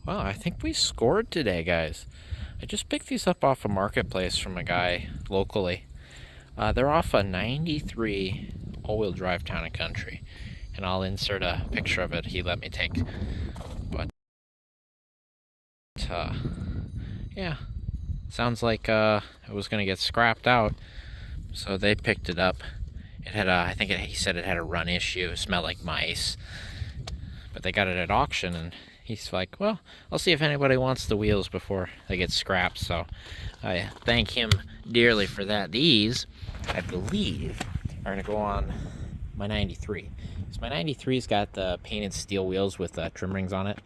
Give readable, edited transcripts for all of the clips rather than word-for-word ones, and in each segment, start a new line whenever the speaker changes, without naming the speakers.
Well, I think we scored today, guys. I just picked these up off a marketplace from a guy locally. They're off a 93 all-wheel drive Town & Country, and I'll insert a picture of it he let me take. But, yeah, sounds like it was going to get scrapped out, so they picked it up. It had he said it had a run issue, it smelled like mice, but they got it at auction, and he's like, well, I'll see if anybody wants the wheels before they get scrapped. So I thank him dearly for that. These, I believe, are going to go on my 93. So my 93's got the painted steel wheels with trim rings on it.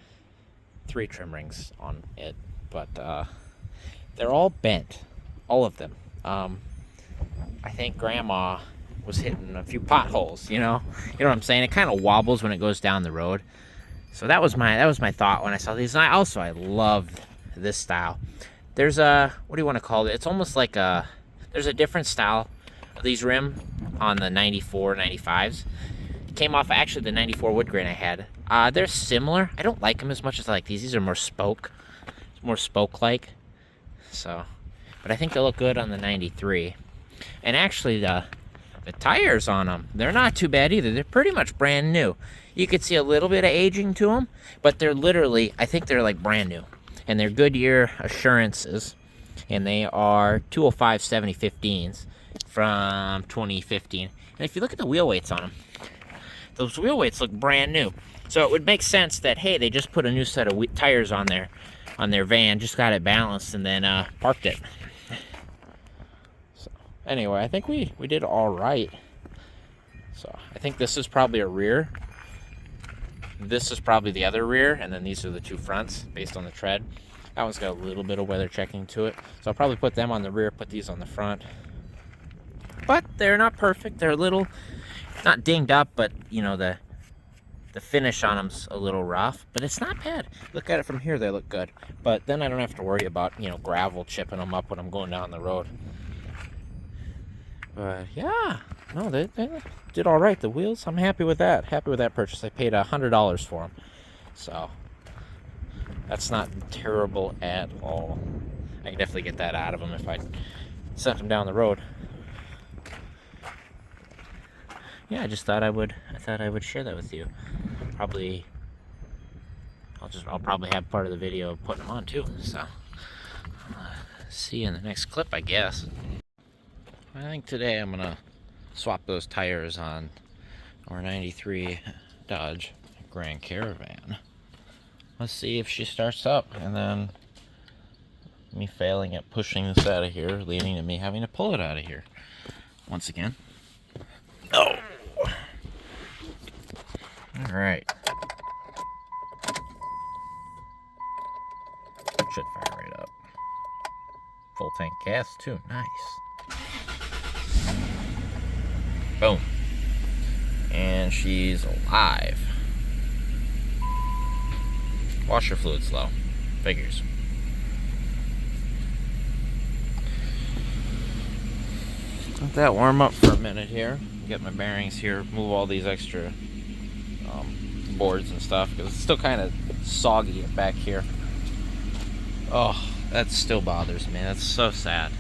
3 trim rings on it, but they're all bent, all of them. I think Grandma was hitting a few potholes, you know what I'm saying? It kind of wobbles when it goes down the road. So that was my thought when I saw these. And I love this style. There's a, what do you want to call it? It's almost like there's a different style of these rim on the 94, 95s. It came off actually the 94 wood grain I had. They're similar. I don't like them as much as I like these. These are more spoke-like. So, but I think they look good on the 93. And actually the tires on them, they're not too bad either. They're pretty much brand new. You could see a little bit of aging to them, but they're literally, I think they're like brand new. And they're Goodyear assurances, and they are 205 7015s from 2015. And if you look at the wheel weights on them, those wheel weights look brand new. So it would make sense that, hey, they just put a new set of tires on their van, just got it balanced, and then parked it. So anyway, I think we did all right. So I think this is probably a rear. This is probably the other rear, and then these are the 2 fronts based on the tread. That one's got a little bit of weather checking to it, so I'll probably put them on the rear, put these on the front. But they're not perfect. They're a little, not dinged up, but you know, the finish on them's a little rough, but it's not bad. Look at it from here, they look good. But then I don't have to worry about, you know, gravel chipping them up when I'm going down the road. But yeah, no, they did all right. The wheels, I'm happy with that. Happy with that purchase. I paid $100 for them, so that's not terrible at all. I can definitely get that out of them if I sent them down the road. Yeah, I just thought I would share that with you. Probably, I'll probably have part of the video putting them on too. So, see you in the next clip, I guess. I think today I'm gonna swap those tires on our 93 Dodge Grand Caravan. Let's see if she starts up, and then me failing at pushing this out of here, leading to me having to pull it out of here once again. Oh! Alright. Should fire right up. Full tank gas too, nice. Boom. And she's alive. Washer fluid's low. Figures. Let that warm up for a minute here. Get my bearings here. Move all these extra boards and stuff, because it's still kind of soggy back here. Oh, that still bothers me. That's so sad.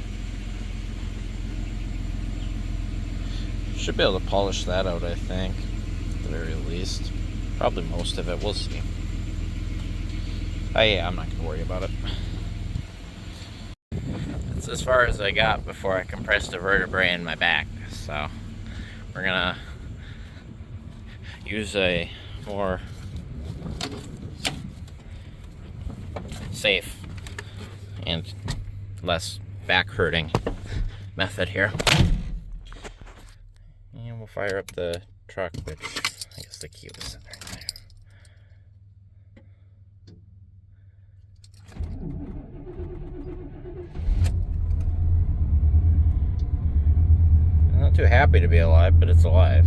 Should be able to polish that out, I think, at the very least. Probably most of it. We'll see. Oh yeah, I'm not going to worry about it. That's as far as I got before I compressed a vertebrae in my back. So we're going to use a more safe and less back hurting method here. And we'll fire up the truck, which I guess the key was in right there. I'm not too happy to be alive, but it's alive.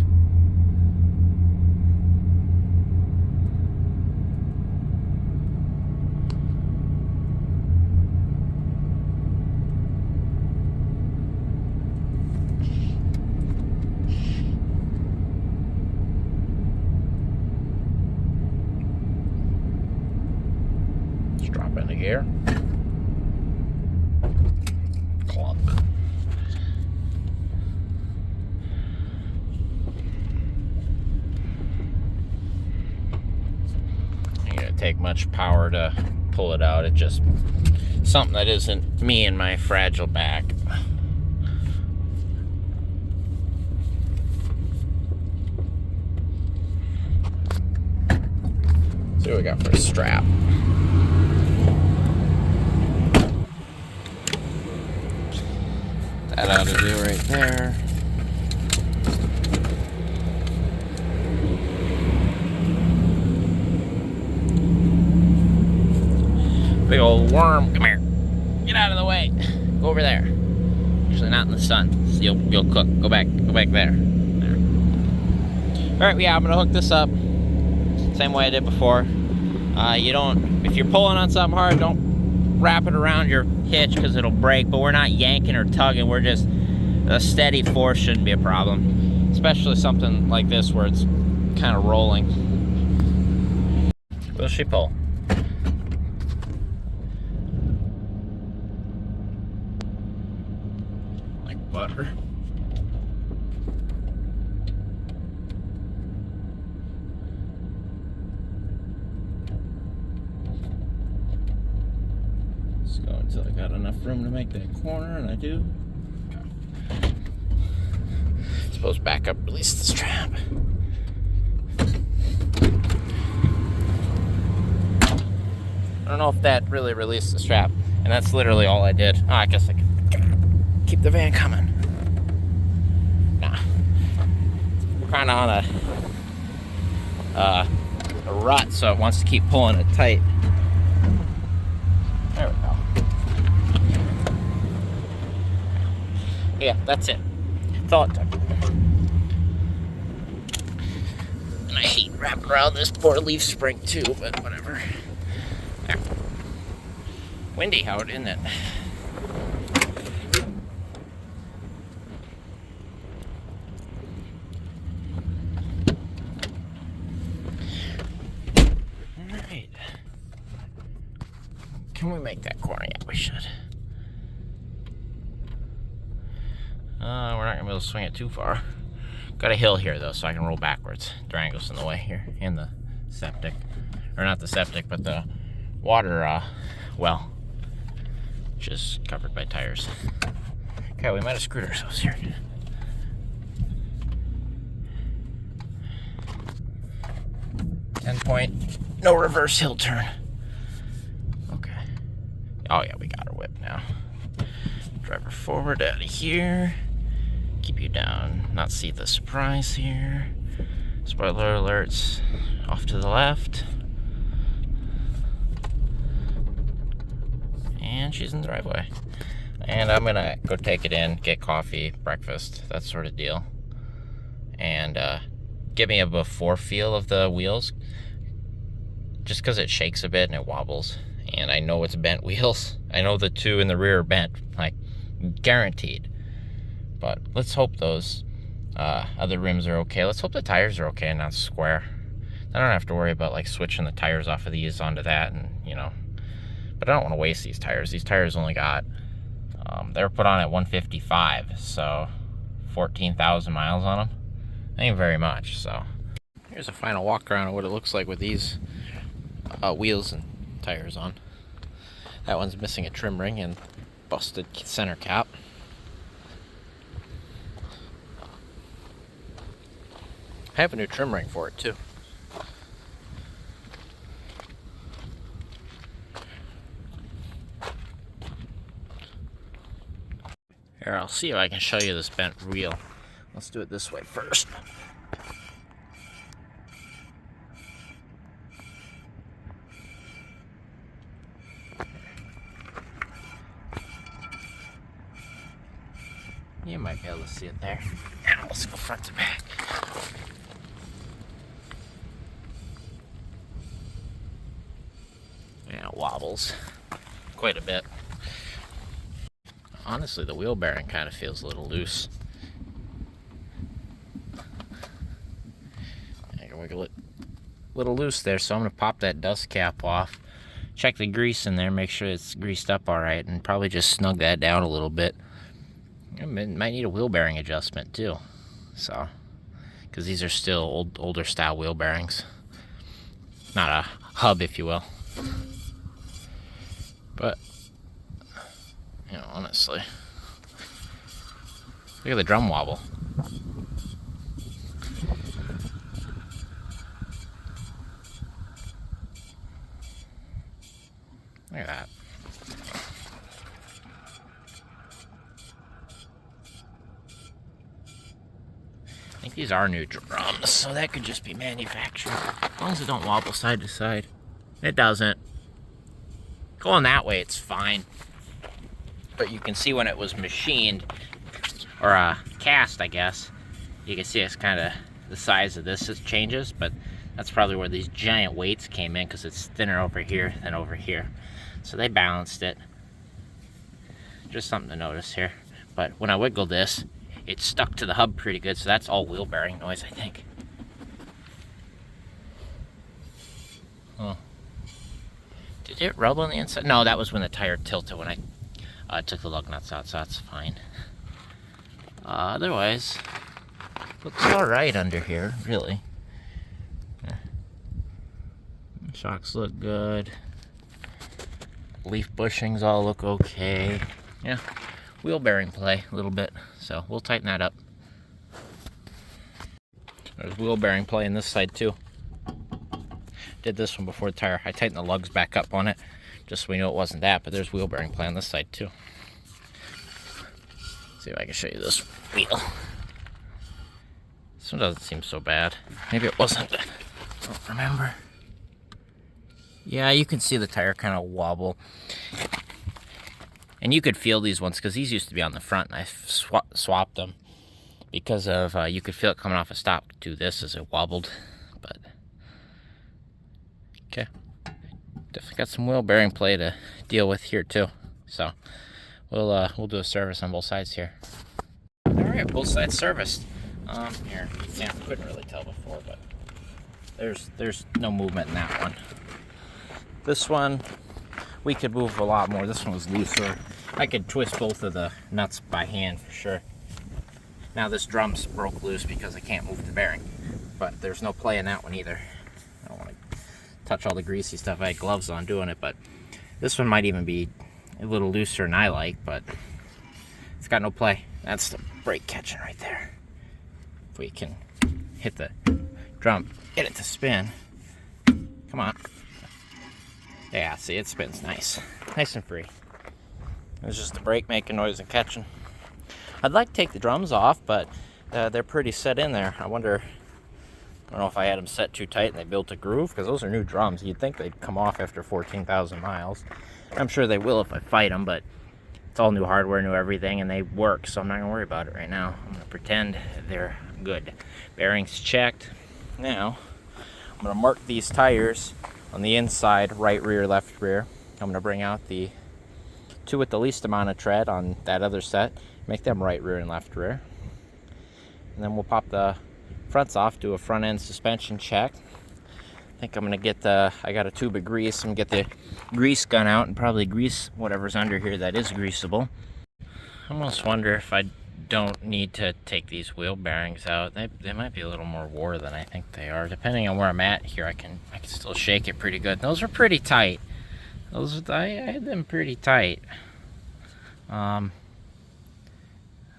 drop into gear. Clunk. Ain't gonna take much power to pull it out. It's just something that isn't me and my fragile back. See what we got for a strap. That ought to do right there. Big old worm, come here. Get out of the way. Go over there. Usually not in the sun, so you'll cook. Go back there. There. All right, yeah, I'm gonna hook this up same way I did before. If you're pulling on something hard, don't wrap it around your hitch because it'll break, but we're not yanking or tugging. We're just, a steady force shouldn't be a problem, especially something like this where it's kind of rolling. Will she pull? Like butter. Let's go until I got enough room to make that corner, and I do. Okay. Suppose back up, release the strap. I don't know if that really released the strap, and that's literally all I did. Oh, I guess I can keep the van coming. Nah. We're kind of on a rut, so it wants to keep pulling it tight. There we go. Yeah, that's it. That's all it took. And I hate wrapping around this poor leaf spring too, but whatever. There. Windy out, isn't it? Alright. Can we make that corner? Yeah, we should. We're not gonna be able to swing it too far. Got a hill here though, so I can roll backwards. Durangle's in the way here, and the septic, or not the septic, but the water well, which is covered by tires. Okay, we might have screwed ourselves here. .10, no reverse hill turn. Okay. Oh yeah, we got our whip now. Driver forward out of here. Keep you down, not see the surprise here. Spoiler alerts off to the left. And she's in the driveway. And I'm gonna go take it in, get coffee, breakfast, that sort of deal. And give me a before feel of the wheels. Just because it shakes a bit and it wobbles. And I know it's bent wheels. I know the two in the rear are bent, like guaranteed. But let's hope those other rims are okay. Let's hope the tires are okay and not square. I don't have to worry about like switching the tires off of these onto that, and you know. But I don't want to waste these tires. These tires only got, they were put on at 155, so 14,000 miles on them. Ain't very much, so. Here's a final walk around of what it looks like with these wheels and tires on. That one's missing a trim ring and busted center cap. I have a new trim ring for it too. Here, I'll see if I can show you this bent wheel. Let's do it this way first. You might be able to see it there. Now let's go front to back. Yeah, it wobbles quite a bit. Honestly, the wheel bearing kind of feels a little loose. I can wiggle it a little loose there, so I'm going to pop that dust cap off check the grease in there, make sure it's greased up all right, and probably just snug that down a little bit. It might need a wheel bearing adjustment too, so, because these are still older style wheel bearings, not a hub, if you will. But you know, honestly, look at the drum wobble. Look at that. I think these are new drums, so that could just be manufactured. As long as it don't wobble side to side. It doesn't. Going that way, it's fine. But you can see when it was machined, or cast, I guess, you can see it's kind of the size of this changes, but that's probably where these giant weights came in, because it's thinner over here than over here. So they balanced it. Just something to notice here. But when I wiggle this, it stuck to the hub pretty good, so that's all wheel bearing noise, I think. Oh. Did it rub on the inside? No, that was when the tire tilted when I took the lug nuts out, so that's fine. Otherwise, looks alright under here, really. Yeah. Shocks look good. Leaf bushings all look okay. Yeah, wheel bearing play a little bit, so we'll tighten that up. There's wheel bearing play on this side too. Did this one before the tire. I tightened the lugs back up on it, just so we knew it wasn't that, but there's wheel bearing play on this side too. See if I can show you this wheel. This one doesn't seem so bad. Maybe it wasn't. I don't remember. Yeah, you can see the tire kind of wobble. And you could feel these ones, because these used to be on the front, and I swapped them because of, you could feel it coming off a stop to this as it wobbled. But, okay. Definitely got some wheel bearing play to deal with here too. So, we'll do a service on both sides here. Alright, both sides serviced. Here, yeah, couldn't really tell before, but there's no movement in that one. This one, we could move a lot more. This one was looser. I could twist both of the nuts by hand for sure. Now this drum's broke loose because I can't move the bearing. But there's no play in that one either. I don't want to touch all the greasy stuff. I had gloves on doing it, but this one might even be a little looser than I like, but it's got no play. That's the brake catching right there. If we can hit the drum, get it to spin. Come on. Yeah, see, it spins nice. Nice and free. It's just the brake making noise and catching. I'd like to take the drums off, but they're pretty set in there. I don't know if I had them set too tight and they built a groove, because those are new drums. You'd think they'd come off after 14,000 miles. I'm sure they will if I fight them, but it's all new hardware, new everything, and they work, so I'm not going to worry about it right now. I'm going to pretend they're good. Bearings checked. Now, I'm going to mark these tires on the inside, right rear, left rear. I'm going to bring out the two with the least amount of tread on that other set, make them right rear and left rear. And then we'll pop the fronts off, do a front end suspension check. I think I'm going to get I got a tube of grease. I'm going to get the grease gun out and probably grease whatever's under here that is greasable. I almost wonder if I don't need to take these wheel bearings out. They might be a little more wore than I think they are. Depending on where I'm at here, I can still shake it pretty good. Those are pretty tight. I had them pretty tight.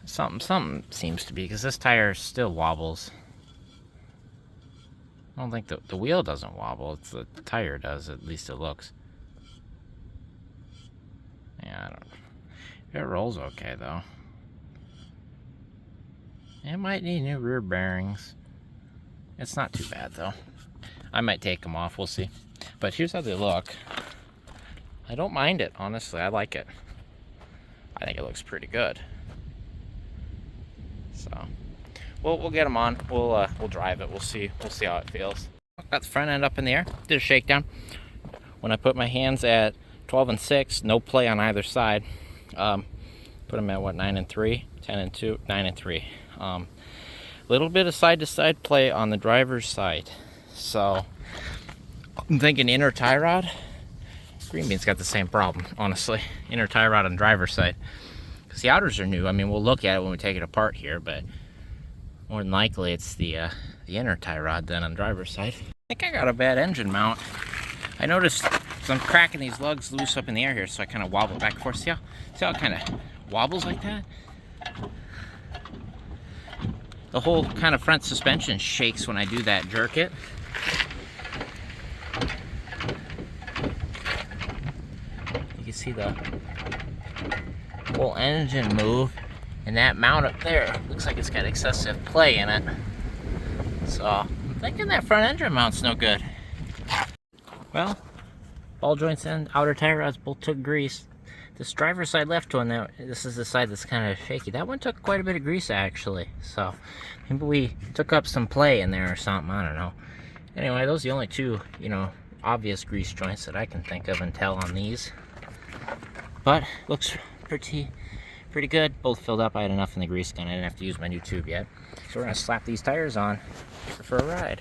Something seems to be, because this tire still wobbles. I don't think the wheel doesn't wobble. It's the tire does. At least it looks. Yeah, I don't know. It rolls okay though. It might need new rear bearings. It's not too bad though. I might take them off, we'll see. But here's how they look. I don't mind it, honestly. I like it. I think it looks pretty good. So, we'll get them on. We'll drive it. We'll see how it feels. Got the front end up in the air. Did a shakedown. When I put my hands at 12 and 6, no play on either side. Put them at what, 9 and 3, 10 and 2, 9 and 3. Little bit of side-to-side play on the driver's side. So I'm thinking inner tie rod. Green Bean's got the same problem, honestly. Inner tie rod on driver's side. Because the outers are new. I mean, we'll look at it when we take it apart here, but more than likely it's the inner tie rod then on driver's side. I think I got a bad engine mount. I noticed I'm cracking these lugs loose up in the air here, so I kind of wobble back and forth. See how it kind of wobbles like that? The whole kind of front suspension shakes when I do that, jerk it. You can see the whole engine move, and that mount up there looks like it's got excessive play in it. So I'm thinking that front engine mount's no good. Well, ball joints and outer tie rods both took grease. This driver's side left one, this is the side that's kind of shaky. That one took quite a bit of grease actually. So maybe we took up some play in there or something, I don't know. Anyway, those are the only two, obvious grease joints that I can think of and tell on these. But looks pretty good. Both filled up. I had enough in the grease gun. I didn't have to use my new tube yet. So we're gonna slap these tires on for a ride.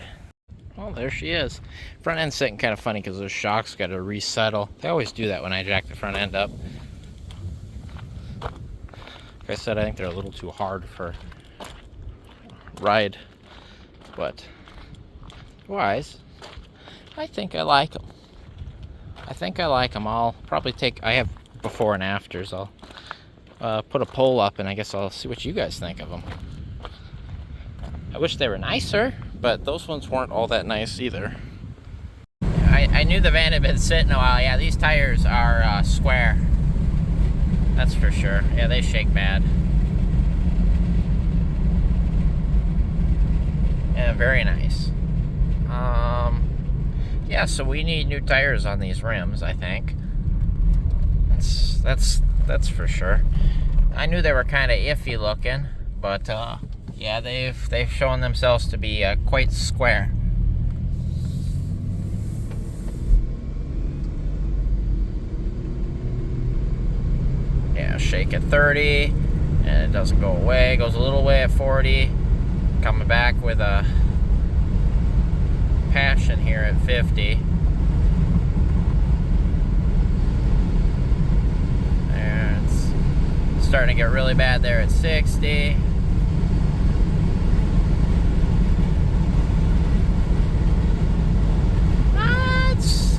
Oh, there she is. Front end's sitting kind of funny because those shocks got to resettle. They always do that when I jack the front end up. Like I said, I think they're a little too hard for ride, but otherwise, I think I like them. I'll probably I have before and afters. I'll put a poll up and I guess I'll see what you guys think of them. I wish they were nicer, but those ones weren't all that nice either. I knew the van had been sitting a while. Yeah, these tires are square. That's for sure. Yeah, they shake bad. Yeah, very nice. Yeah, so we need new tires on these rims, I think. That's for sure. I knew they were kind of iffy looking, but yeah, they've shown themselves to be quite square. Yeah, shake at 30, and it doesn't go away. It goes a little way at 40. Coming back with a passion here at 50. And it's starting to get really bad there at 60.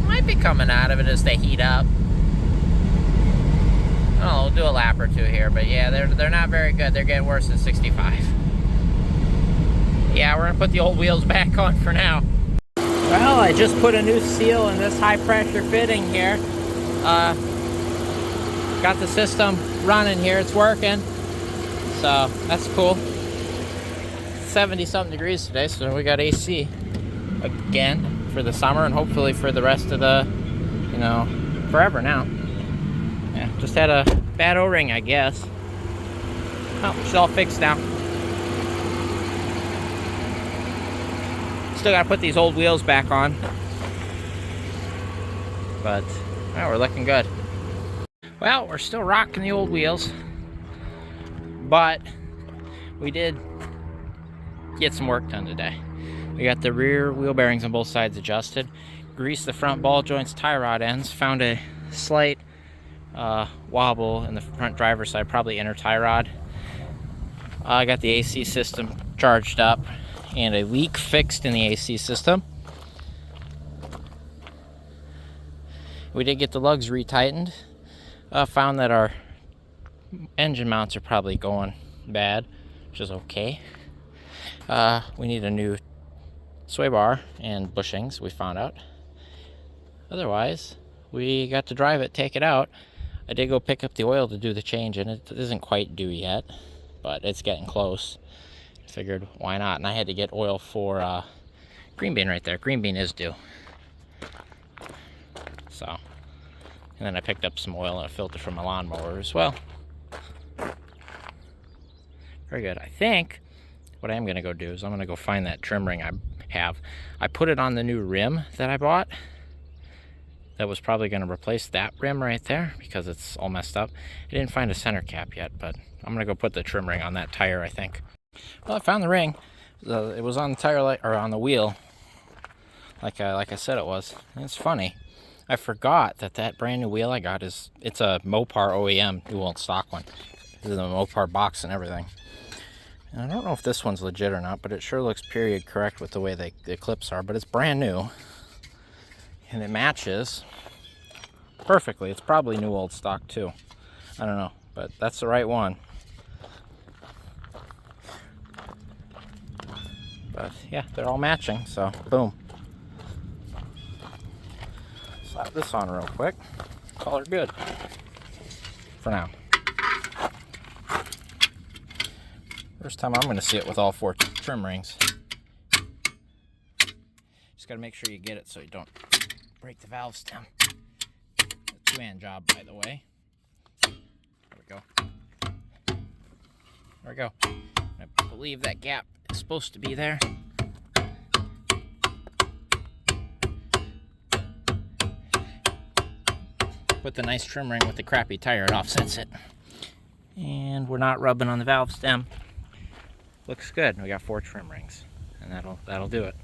Might be coming out of it as they heat up. Oh, we'll do a lap or two here, but yeah, they're not very good. They're getting worse than 65. Yeah, we're gonna put the old wheels back on for now. Well, I just put a new seal in this high pressure fitting here. Got the system running here, it's working. So that's cool. 70 something degrees today, so we got AC again for the summer and hopefully for the rest of the, forever now. Yeah, just had a bad O-ring, I guess. Oh, it's all fixed now. Still gotta put these old wheels back on. But, well, we're looking good. Well, we're still rocking the old wheels. But, we did get some work done today. We got the rear wheel bearings on both sides adjusted, greased the front ball joints, tie rod ends, found a slight wobble in the front driver's side, probably inner tie rod. I got the AC system charged up and a leak fixed in the AC system. We did get the lugs retightened. Found that our engine mounts are probably going bad, which is okay. We need a new sway bar and bushings, we found out. Otherwise, we got to drive it, take it out. I did go pick up the oil to do the change, and it isn't quite due yet, but it's getting close. I figured, why not? And I had to get oil for Green Bean right there. Green Bean is due. So, and then I picked up some oil and a filter from my lawnmower as well. Very good. I think what I am going to go do is I'm going to go find that trim ring I have. I put it on the new rim that I bought. That was probably going to replace that rim right there because it's all messed up. I didn't find a center cap yet, but I'm going to go put the trim ring on that tire, I think. Well, I found the ring. It was on the tire light, or on the wheel, like I said it was. And it's funny. I forgot that that brand new wheel I got it's a Mopar OEM new old stock one. This is the Mopar box and everything. And I don't know if this one's legit or not, but it sure looks period correct with the way the clips are, but it's brand new. And it matches perfectly. It's probably new old stock too. I don't know, but that's the right one. But yeah, they're all matching, so boom. Slap this on real quick. Call her good. For now. First time I'm going to see it with all 4 trim rings. Just got to make sure you get it so you don't break the valve stem. A 2-man job, by the way. There we go. There we go. I believe that gap is supposed to be there. Put the nice trim ring with the crappy tire, it offsets it. And we're not rubbing on the valve stem. Looks good. We got 4 trim rings, and that'll do it.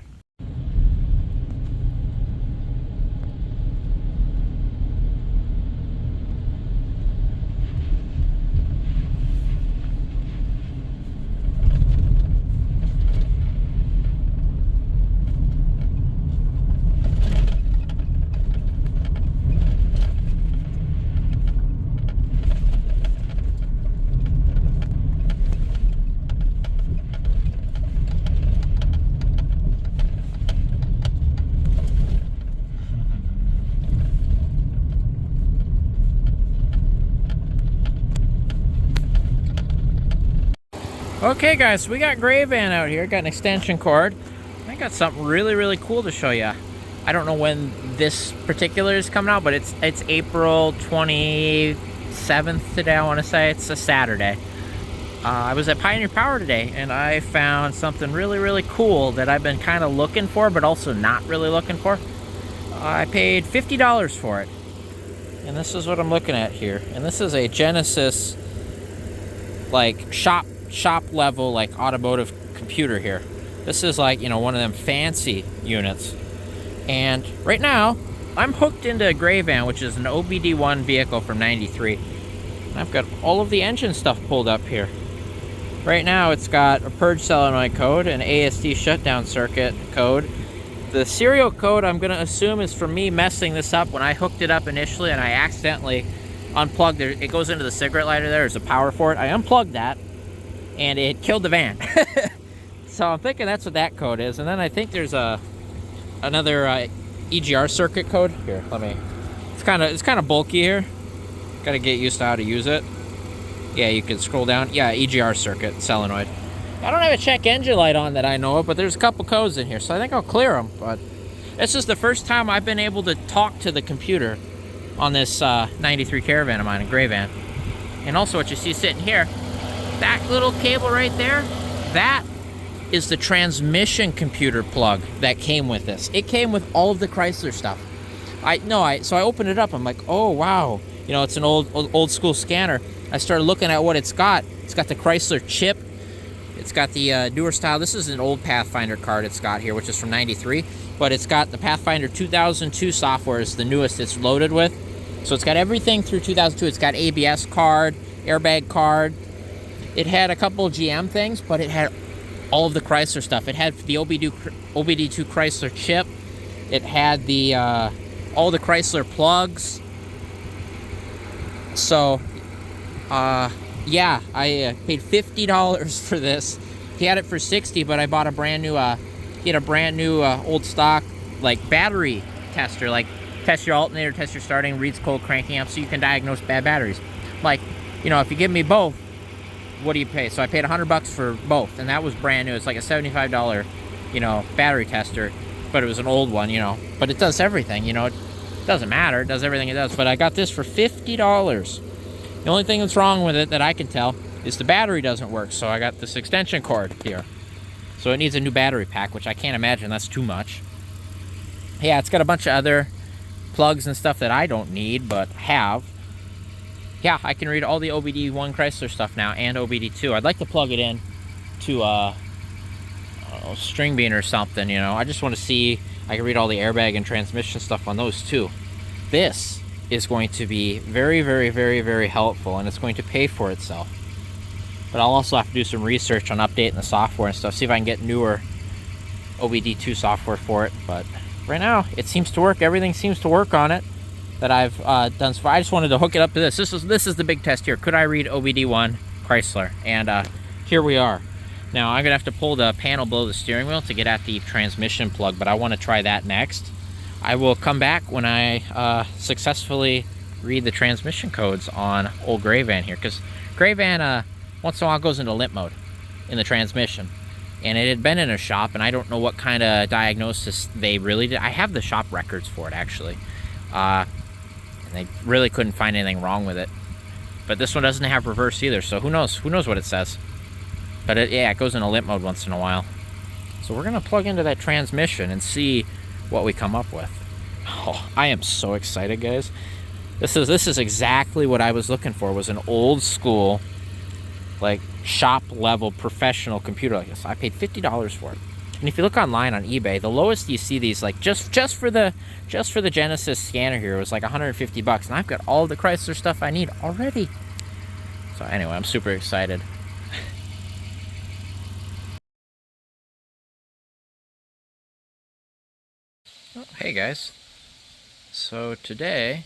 Okay guys, so we got Caravan out here, got an extension cord. I got something really, really cool to show you. I don't know when this particular is coming out, but it's April 27th today, I want to say. It's a Saturday. I was at Pioneer Power today, and I found something really, really cool that I've been kind of looking for, but also not really looking for. I paid $50 for it. And this is what I'm looking at here. And this is a Genesis, like, shop level, like, automotive computer here. This is like, you know, one of them fancy units. And right now I'm hooked into a Caravan, which is an OBD1 vehicle from '93. And I've got all of the engine stuff pulled up here. Right now it's got a purge solenoid code, an ASD shutdown circuit code. The serial code, I'm gonna assume, is from me messing this up when I hooked it up initially and I accidentally unplugged it. It goes into the cigarette lighter. There's a power for it. I unplugged that and it killed the van. So I'm thinking that's what that code is. And then I think there's another EGR circuit code. Here, let me. It's kind of bulky here. Got to get used to how to use it. Yeah, you can scroll down. Yeah, EGR circuit solenoid. I don't have a check engine light on that I know of, but there's a couple codes in here, so I think I'll clear them. But this is the first time I've been able to talk to the computer on this '93 Caravan of mine, a Caravan. And also, what you see sitting here, that little cable right there, that is the transmission computer plug that came with this. It came with all of the Chrysler stuff. So I opened it up. I'm like, oh wow, you know, it's an old school scanner. I started looking at what it's got. It's got the Chrysler chip. It's got the newer style. This is an old Pathfinder card it's got here, which is from '93, but it's got the Pathfinder 2002 software is the newest it's loaded with. So it's got everything through 2002. It's got ABS card, airbag card. It had a couple of GM things, but it had all of the Chrysler stuff. It had the OBD2 Chrysler chip. It had the all the Chrysler plugs. So, yeah, I paid $50 for this. He had it for $60, but I bought a brand new. He had a brand new old stock like battery tester, like test your alternator, test your starting, reads cold cranking up, so you can diagnose bad batteries. Like, you know, if you give me both, what do you pay? So I paid $100 for both, and that was brand new. It's like a $75, you know, battery tester, but it was an old one, you know. But it does everything, you know. It doesn't matter. It does everything it does. But I got this for $50. The only thing that's wrong with it that I can tell is the battery doesn't work. So I got this extension cord here. So it needs a new battery pack, which I can't imagine that's too much. Yeah, it's got a bunch of other plugs and stuff that I don't need, but have. Yeah, I can read all the OBD1 Chrysler stuff now and OBD2. I'd like to plug it in to a string bean or something, you know. I just want to see, I can read all the airbag and transmission stuff on those too. this is going to be very, very, very, very helpful, and it's going to pay for itself. But I'll also have to do some research on updating the software and stuff, see if I can get newer OBD2 software for it. But right now, it seems to work. Everything seems to work on it that I've done so far. I just wanted to hook it up to this. This is the big test here. Could I read OBD1 Chrysler? And here we are. Now, I'm going to have to pull the panel below the steering wheel to get at the transmission plug, but I want to try that next. I will come back when I successfully read the transmission codes on old Gray Van here, because Gray Van once in a while goes into limp mode in the transmission. And it had been in a shop, and I don't know what kind of diagnosis they really did. I have the shop records for it, actually. And they really couldn't find anything wrong with it. But this one doesn't have reverse either, so who knows? Who knows what it says? But yeah, it goes into limp mode once in a while. So we're gonna plug into that transmission and see what we come up with. Oh, I am so excited, guys. This is exactly what I was looking for, was an old school, like shop level professional computer like this. I paid $50 for it. And if you look online on eBay, the lowest you see these, like just for the Genesis scanner here, was like 150 bucks, and I've got all the Chrysler stuff I need already. So anyway, I'm super excited. Oh, hey guys. So today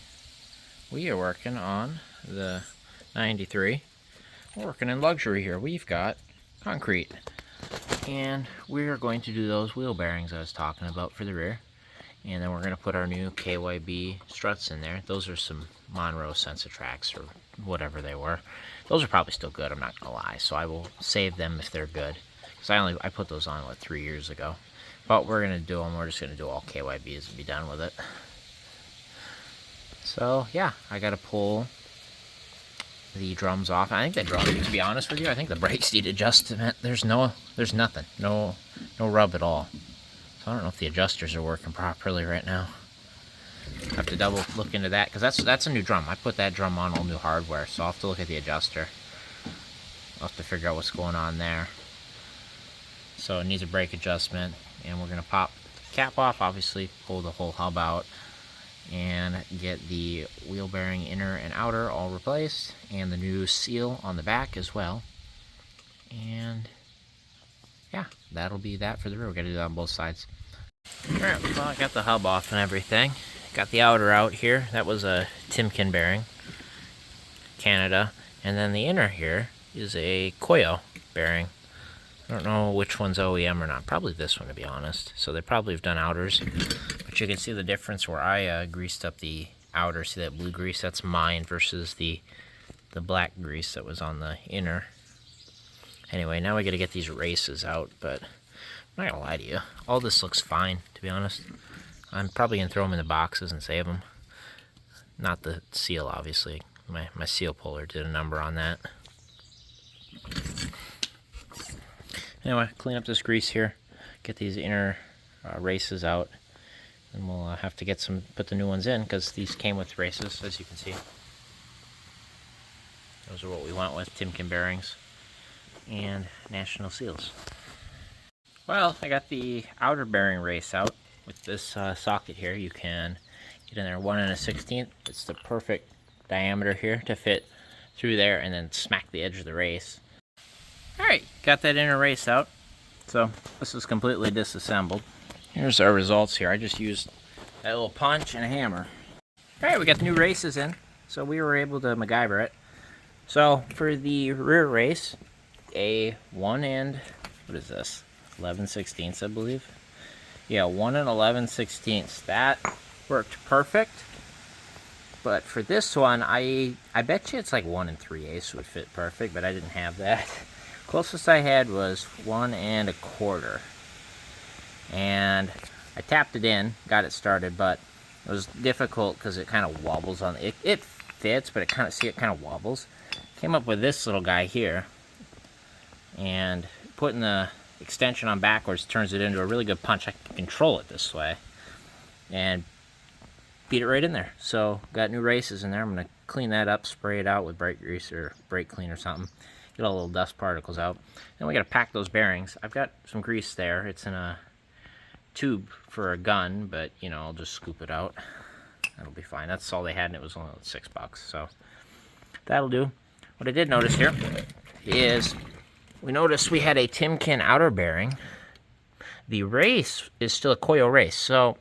we are working on the 93. We're working in luxury here. We've got concrete, and we're going to do those wheel bearings I was talking about for the rear, and then we're going to put our new KYB struts in there. Those are some Monroe Sensatrax or whatever they were. Those are probably still good, I'm not gonna lie, so I will save them if they're good, because I put those on, what, 3 years ago. But we're gonna do them. We're just gonna do all KYBs and be done with it. So yeah, I gotta pull the drums off. I think the drum, to be honest with you, I think the brakes need adjustment. There's nothing, no rub at all. So I don't know if the adjusters are working properly right now. I have to double look into that, because that's a new drum. I put that drum on all new hardware, so I'll have to look at the adjuster. I'll have to figure out what's going on there. So it needs a brake adjustment, and we're gonna pop the cap off, obviously pull the whole hub out, and get the wheel bearing inner and outer all replaced, and the new seal on the back as well. And yeah, that'll be that for the rear. We gotta do that on both sides. Alright, well, I got the hub off and everything. Got the outer out here. That was a Timken bearing, Canada. And then the inner here is a Koyo bearing. I don't know which one's OEM or not. Probably this one, to be honest. So they probably have done outers. But you can see the difference where I greased up the outer. See that blue grease? That's mine versus the black grease that was on the inner. Anyway, now we got to get these races out, but I'm not gonna lie to you. All this looks fine, to be honest. I'm probably gonna throw them in the boxes and save them. Not the seal, obviously. My seal puller did a number on that. Anyway, clean up this grease here, get these inner races out, and we'll have to put the new ones in, because these came with races, as you can see. Those are what we went with, Timken bearings and National Seals. Well, I got the outer bearing race out with this socket here. You can get in there 1 1/16. It's the perfect diameter here to fit through there, and then smack the edge of the race. Alright, got that inner race out. So this is completely disassembled. Here's our results here. I just used that little punch and a hammer. Alright, we got the new races in, so we were able to MacGyver it. So for the rear race, a 1 and, what is this, 11/16, I believe. Yeah, 1 11/16. That worked perfect. But for this one, I bet you it's like 1 3/8 would fit perfect, but I didn't have that. Closest I had was 1 1/4. And I tapped it in, got it started, but it was difficult because it kind of wobbles on it. It fits, but it kind of wobbles. Came up with this little guy here, and putting the extension on backwards turns it into a really good punch. I can control it this way and beat it right in there. So got new races in there. I'm going to clean that up, spray it out with brake grease or brake clean or something, get all the little dust particles out. Then we got to pack those bearings. I've got some grease there. It's in a tube for a gun, but you know, I'll just scoop it out. That'll be fine. That's all they had, and it was only $6, so that'll do. What I did notice here is we noticed we had a Timken outer bearing. The race is still a coil race, so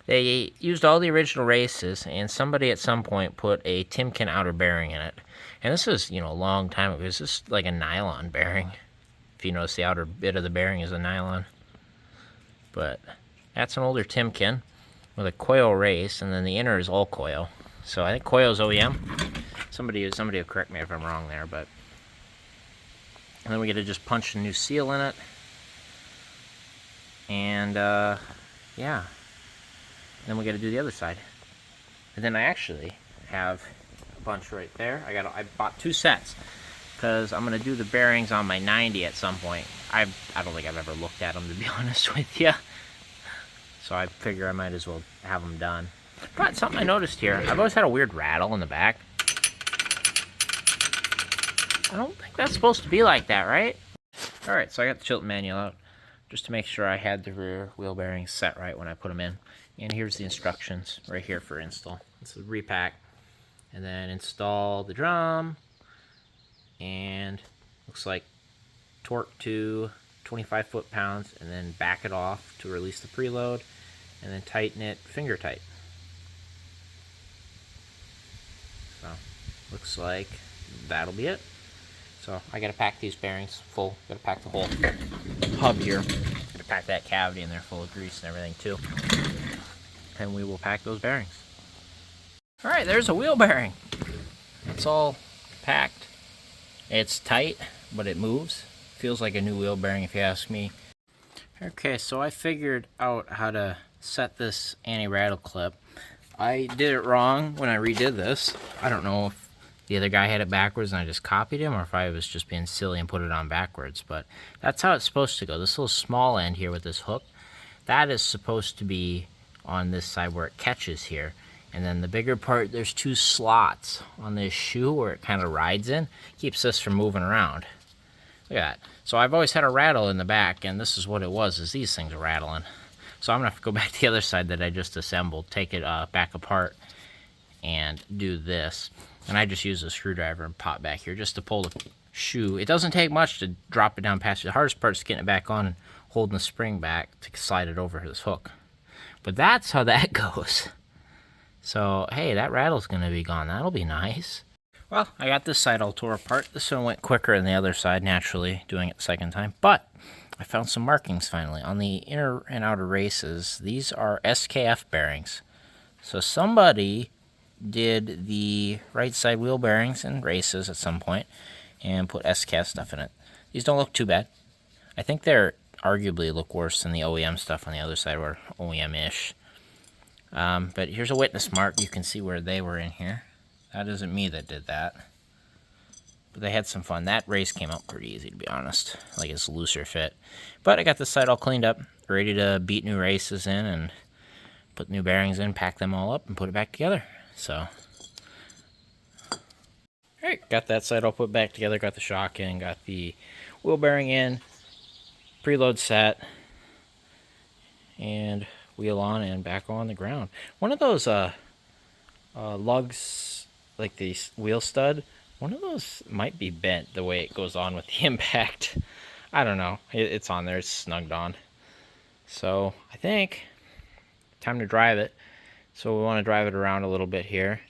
they used all the original races, and somebody at some point put a Timken outer bearing in it. And this is, a long time ago. This is like a nylon bearing. If you notice, the outer bit of the bearing is a nylon. But that's an older Timken with a coil race, and then the inner is all coil. So I think coil is OEM. Somebody will correct me if I'm wrong there, but and then we get to just punch a new seal in it, and yeah. And then we got to do the other side, and then I actually have a bunch right there. I bought 2 sets because I'm gonna do the bearings on my 90 at some point. I don't think I've ever looked at them, to be honest with you. So I figure I might as well have them done. But something I noticed here, I've always had a weird rattle in the back. I don't think that's supposed to be like that, right? Alright, so I got the Chilton manual out just to make sure I had the rear wheel bearings set right when I put them in. And here's the instructions right here for install. This is repack. And then install the drum. And looks like torque to 25 foot-pounds, and then back it off to release the preload, and then tighten it finger tight. So looks like that'll be it. So I gotta pack these bearings full. Gotta pack the whole hub here. Gotta pack that cavity in there full of grease and everything too. And we will pack those bearings. All right, there's a wheel bearing. It's all packed. It's tight, but it moves. Feels like a new wheel bearing if you ask me. Okay, so I figured out how to set this anti-rattle clip. I did it wrong when I redid this. I don't know if the other guy had it backwards and I just copied him, or if I was just being silly and put it on backwards, but that's how it's supposed to go. This little small end here with this hook, that is supposed to be on this side where it catches here. And then the bigger part, there's 2 slots on this shoe where it kind of rides in. Keeps this from moving around. Look at that. So I've always had a rattle in the back, and this is what it was, is these things are rattling. So I'm going to have to go back to the other side that I just assembled, take it back apart, and do this. And I just use a screwdriver and pop back here just to pull the shoe. It doesn't take much to drop it down past you. The hardest part is getting it back on and holding the spring back to slide it over this hook. But that's how that goes. So, hey, that rattle's going to be gone. That'll be nice. Well, I got this side all tore apart. This one went quicker than the other side, naturally, doing it the second time. But I found some markings finally. On the inner and outer races, these are SKF bearings. So somebody did the right side wheel bearings and races at some point and put SKF stuff in it. These don't look too bad. I think they're arguably look worse than the OEM stuff on the other side, or OEM-ish. But here's a witness mark. You can see where they were in here. That isn't me that did that. But they had some fun. That race came out pretty easy, to be honest. Like, it's a looser fit. But I got this side all cleaned up, ready to beat new races in and put new bearings in, pack them all up, and put it back together. So, alright, got that side all put back together, got the shock in, got the wheel bearing in, preload set, and wheel on and back on the ground. One of those lugs, like the wheel stud, one of those might be bent the way it goes on with the impact. I don't know. It's on there. It's snugged on. So I think time to drive it. So we want to drive it around a little bit here.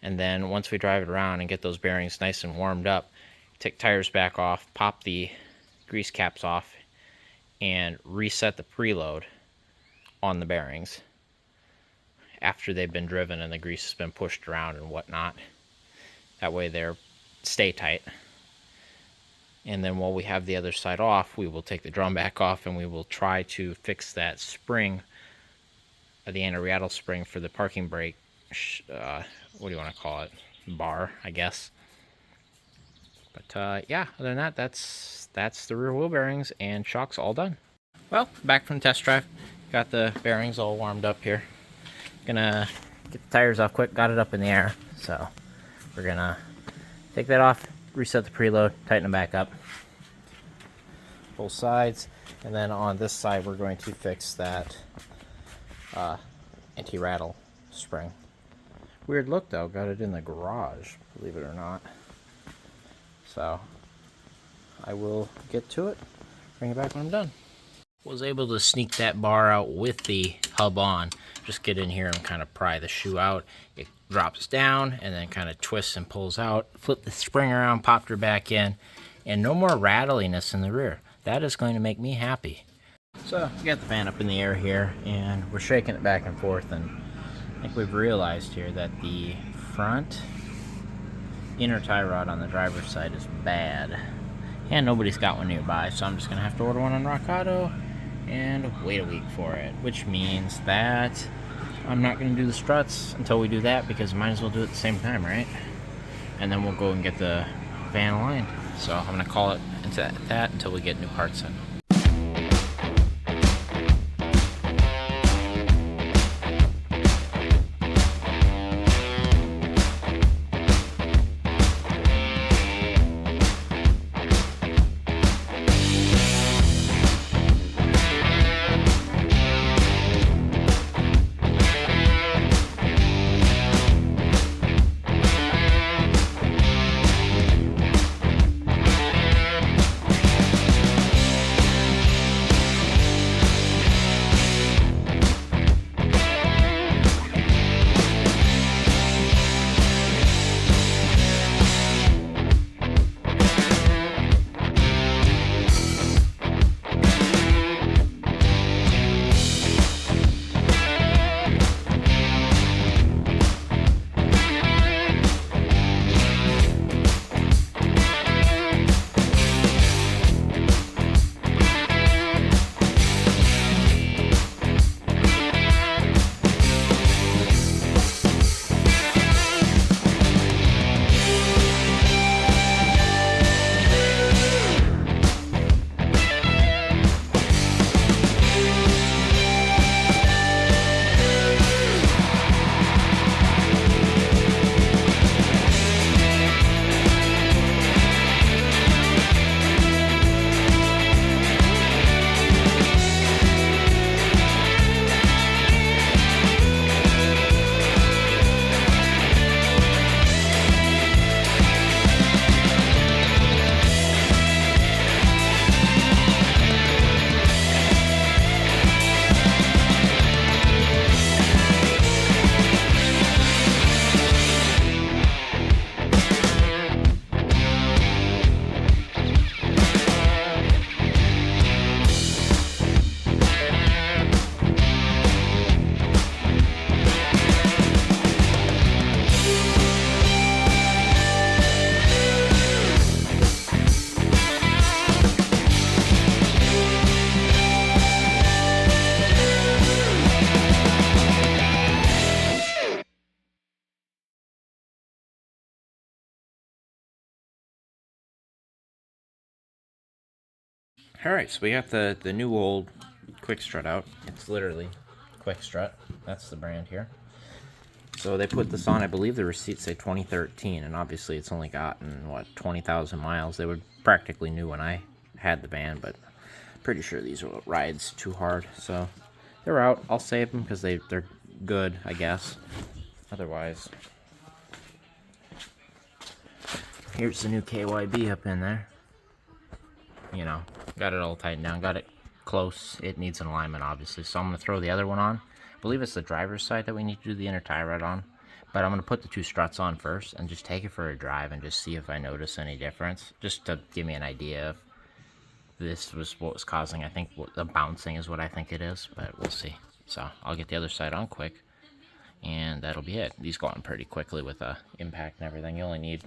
And then once we drive it around and get those bearings nice and warmed up, take tires back off, pop the grease caps off, and reset the preload on the bearings after they've been driven and the grease has been pushed around and whatnot. That way they stay tight. And then while we have the other side off, we will take the drum back off and we will try to fix that spring, the anti-rattle spring for the parking brake, what do you want to call it? Bar, I guess. But yeah, other than that, that's the rear wheel bearings and shocks all done. Well, back from the test drive. Got the bearings all warmed up here. Gonna get the tires off quick, got it up in the air. So we're gonna take that off, reset the preload, tighten them back up. Both sides. And then on this side, we're going to fix that anti-rattle spring. Weird look though, got it in the garage, believe it or not. So I will get to it, bring it back when I'm done. Was able to sneak that bar out with the hub on. Just get in here and kind of pry the shoe out. It drops down and then kind of twists and pulls out. Flip the spring around, popped her back in, and no more rattliness in the rear. That is going to make me happy. So we got the fan up in the air here, and we're shaking it back and forth, and I think we've realized here that the front inner tie rod on the driver's side is bad. And nobody's got one nearby, so I'm just going to have to order one on Rock Auto and wait a week for it, which means that I'm not going to do the struts until we do that, because might as well do it at the same time, right? And then we'll go and get the van aligned. So I'm going to call it into that until we get new parts in. Alright, so we got the new old quick strut out. It's literally quick strut. That's the brand here. So they put this on, I believe the receipts say 2013, and obviously it's only gotten, what, 20,000 miles. They were practically new when I had the van, but pretty sure these rides too hard. So they're out. I'll save them because they're good, I guess. Otherwise, here's the new KYB up in there. You know, got it all tightened down, got it close. It needs an alignment, obviously, so I'm going to throw the other one on. I believe it's the driver's side that we need to do the inner tie rod on, but I'm going to put the two struts on first and just take it for a drive and just see if I notice any difference, just to give me an idea if this was what was causing. I think the bouncing is what I think it is, but we'll see. So I'll get the other side on quick, and that'll be it. These go on pretty quickly with a impact and everything. You only need,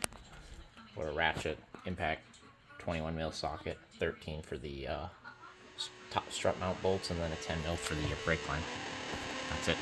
or a ratchet, impact, 21 mil socket, 13 for the top strut mount bolts, and then a 10 mil for the brake line. That's it.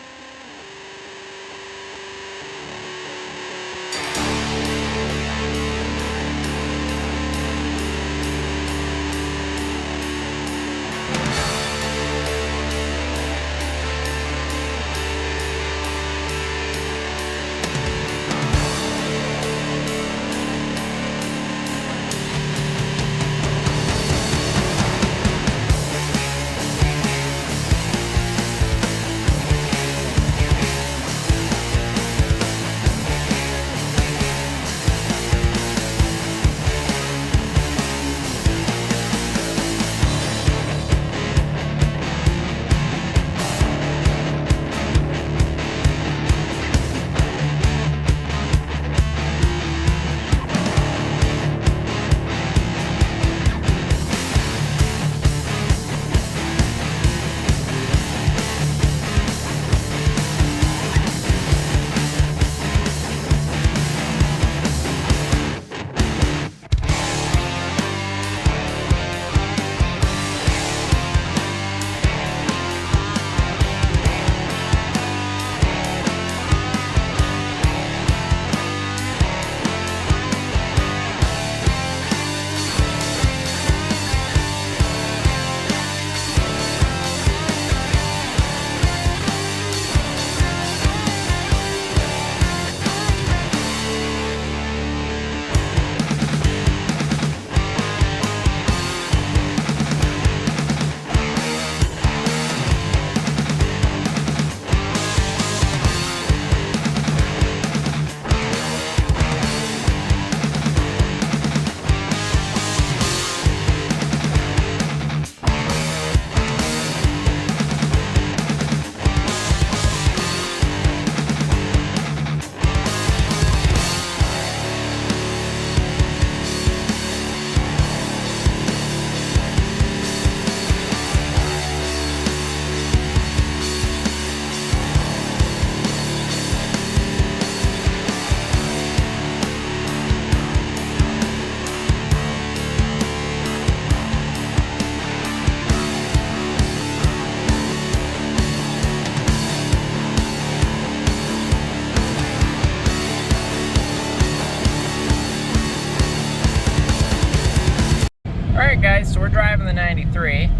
guys, so we're driving the 93.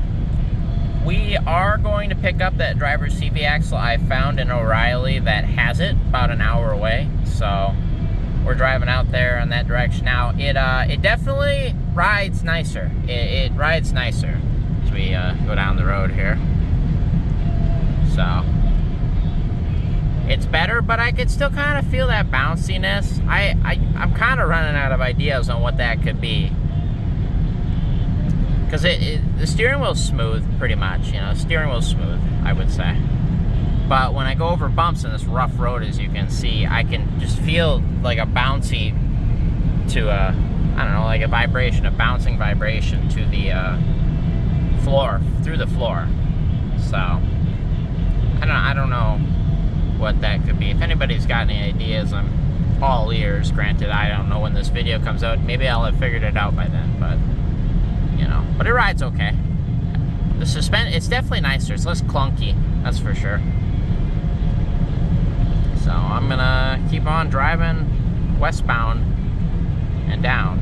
We are going to pick up that driver's CV axle I found in O'Reilly that has it, about an hour away. So we're driving out there in that direction now. It definitely rides nicer. It rides nicer as we go down the road here. So it's better, but I could still kind of feel that bounciness. I'm kind of running out of ideas on what that could be. Because the steering wheel's smooth, pretty much. You know, the steering wheel's smooth, I would say. But when I go over bumps in this rough road, as you can see, I can just feel like a bouncy to I don't know, like a vibration, a bouncing vibration to the floor, through the floor. So I don't know what that could be. If anybody's got any ideas, I'm all ears. Granted, I don't know when this video comes out. Maybe I'll have figured it out by then, but you know, but it rides okay. The suspension, it's definitely nicer. It's less clunky, that's for sure. So I'm gonna keep on driving westbound and down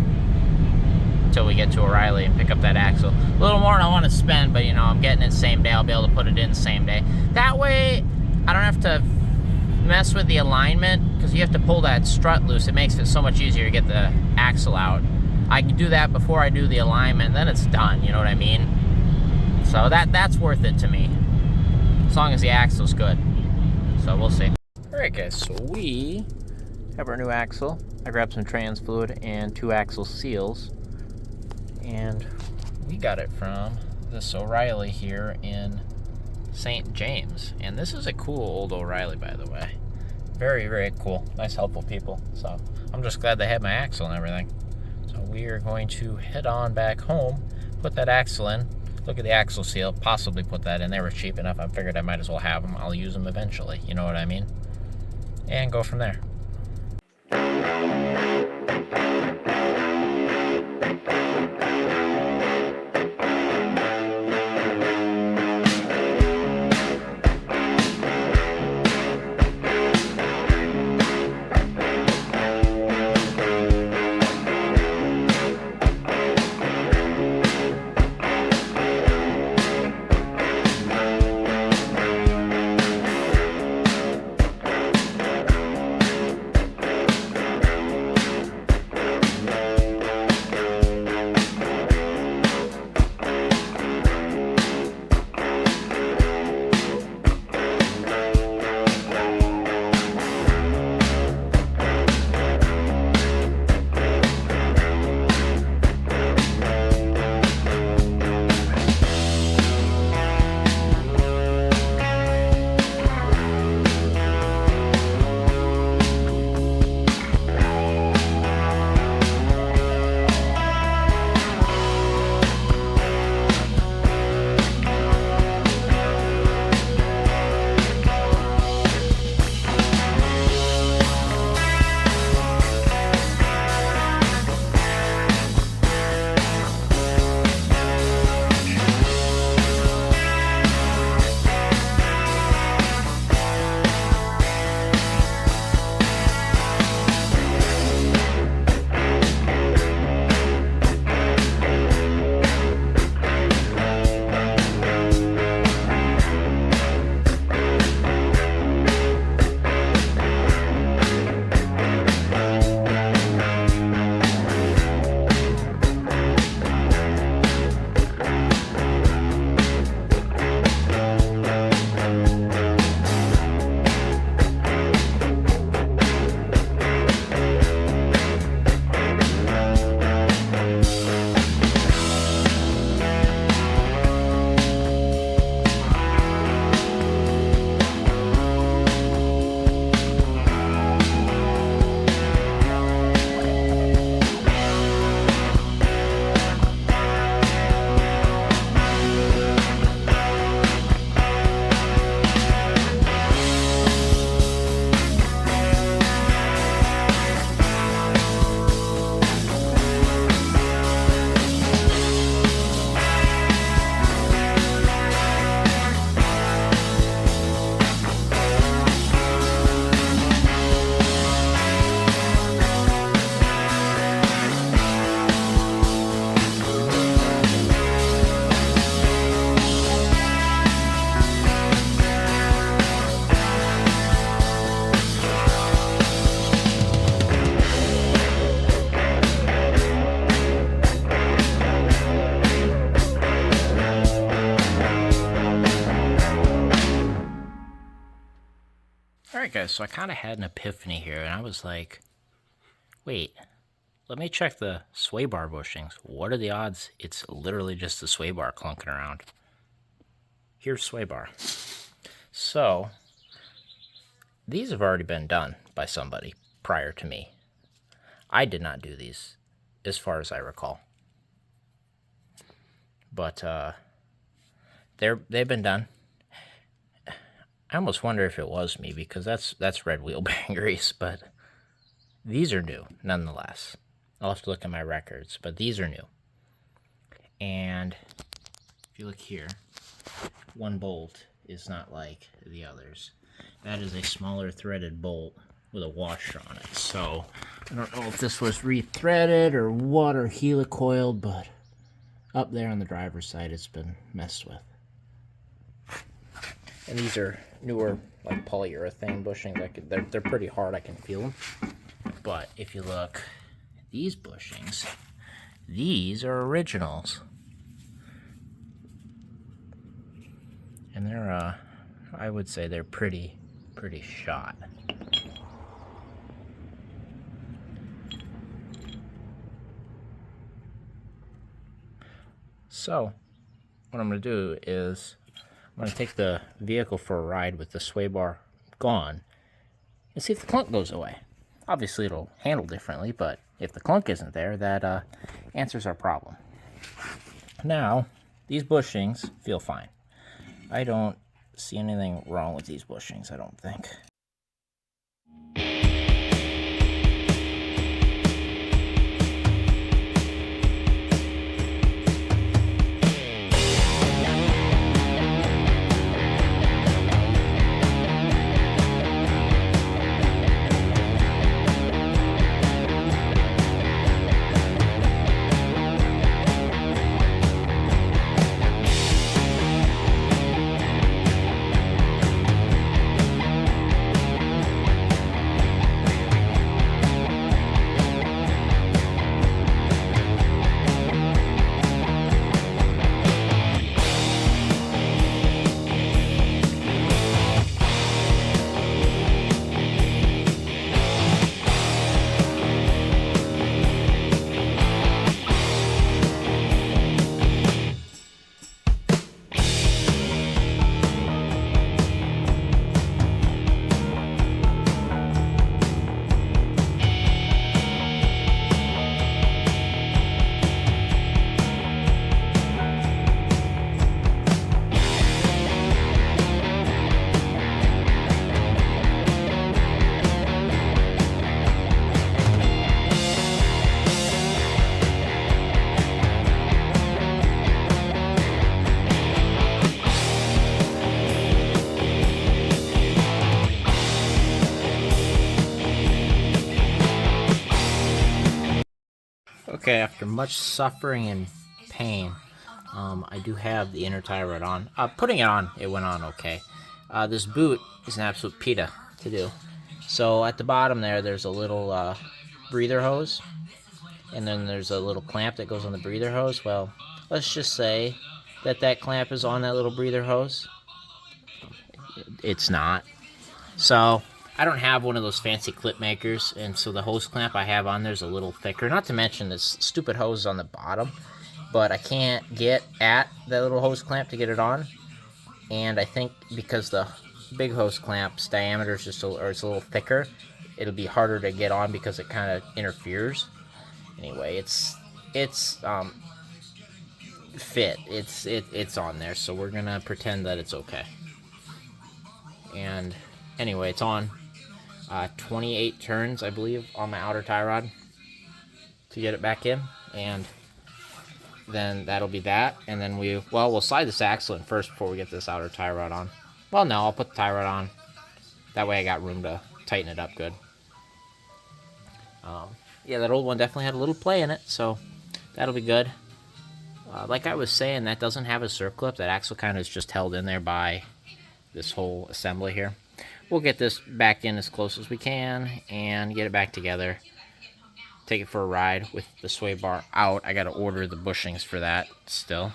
until we get to O'Reilly and pick up that axle. A little more than I want to spend, but you know, I'm getting it same day. I'll be able to put it in the same day. That way, I don't have to mess with the alignment, because you have to pull that strut loose. It makes it so much easier to get the axle out. I can do that before I do the alignment, then it's done, you know what I mean? So that's worth it to me, as long as the axle's good. So we'll see. Alright guys, so we have our new axle. I grabbed some trans fluid and 2 axle seals, and we got it from this O'Reilly here in St. James. And this is a cool old O'Reilly, by the way. Very, very cool. Nice, helpful people. So I'm just glad they had my axle and everything. So we are going to head on back home, put that axle in, look at the axle seal, possibly put that in. They were cheap enough. I figured I might as well have them. I'll use them eventually. You know what I mean? And go from there. Okay, so I kind of had an epiphany here, and I was like, wait, let me check the sway bar bushings. What are the odds it's literally just the sway bar clunking around? Here's sway bar. So, these have already been done by somebody prior to me. I did not do these, as far as I recall. But, they've been done. I almost wonder if it was me, because that's red wheel bearing grease, but these are new, nonetheless. I'll have to look at my records, but these are new. And if you look here, one bolt is not like the others. That is a smaller threaded bolt with a washer on it. So I don't know if this was rethreaded or what, or helicoiled, but up there on the driver's side it's been messed with. And these are newer, like polyurethane bushings. They're pretty hard. I can feel them. But if you look at these bushings, these are originals, and they're I would say they're pretty shot. So what I'm going to do is I'm going to take the vehicle for a ride with the sway bar gone and see if the clunk goes away. Obviously it'll handle differently, but if the clunk isn't there, that answers our problem. Now, these bushings feel fine. I don't see anything wrong with these bushings, I don't think. Okay, after much suffering and pain, I do have the inner tie rod on. Putting it on, it went on okay. This boot is an absolute pita to do. So at the bottom there's a little breather hose, and then there's a little clamp that goes on the breather hose. Well, let's just say that clamp is on that little breather hose. It's not. So I don't have one of those fancy clip makers, and so the hose clamp I have on there's a little thicker. Not to mention this stupid hose on the bottom, but I can't get at that little hose clamp to get it on. And I think because the big hose clamp's diameter is it's a little thicker, it'll be harder to get on because it kind of interferes. Anyway, it's fit. It's on there, so we're gonna pretend that it's okay. And anyway, it's on. 28 turns, I believe, on my outer tie rod to get it back in, and then that'll be that. And then we'll slide this axle in first before we get this outer tie rod on. Well, no, I'll put the tie rod on. That way I got room to tighten it up good. Yeah, that old one definitely had a little play in it, so that'll be good. Like I was saying, that doesn't have a circlip. That axle kind of is just held in there by this whole assembly here. We'll get this back in as close as we can and get it back together. Take it for a ride with the sway bar out. I got to order the bushings for that still.